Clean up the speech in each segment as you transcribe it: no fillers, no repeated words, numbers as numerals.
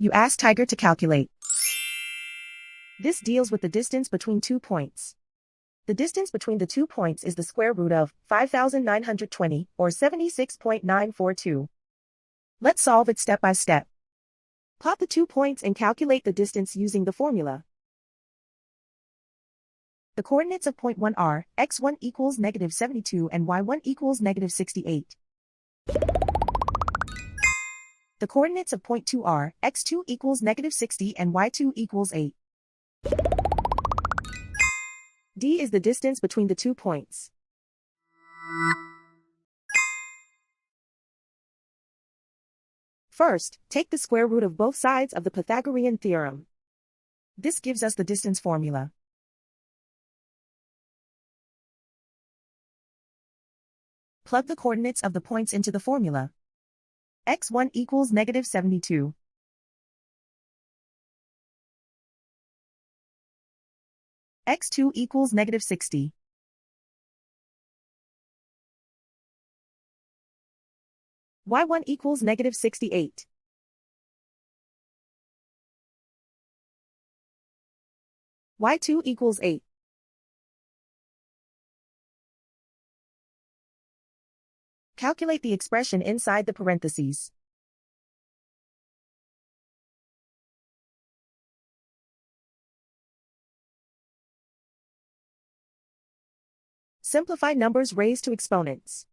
You ask Tiger to calculate. This deals with the distance between 2 points. The distance between the 2 points is the square root of 5,920, or 76.942. Let's solve it step by step. Plot the 2 points and calculate the distance using the formula. The coordinates of point 1 are x1 equals -72 and y1 equals -68. The coordinates of point 2 are x2 equals -60 and y2 equals 8. D is the distance between the 2 points. First, take the square root of both sides of the Pythagorean theorem. This gives us the distance formula. Plug the coordinates of the points into the formula. x1 equals -72. x2 equals -60. y1 equals -68. y2 equals 8. Calculate the expression inside the parentheses. Simplify numbers raised to exponents.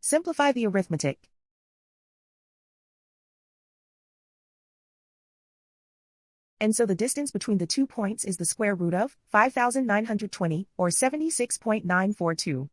Simplify the arithmetic. And so the distance between the 2 points is the square root of 5,920, or 76.942.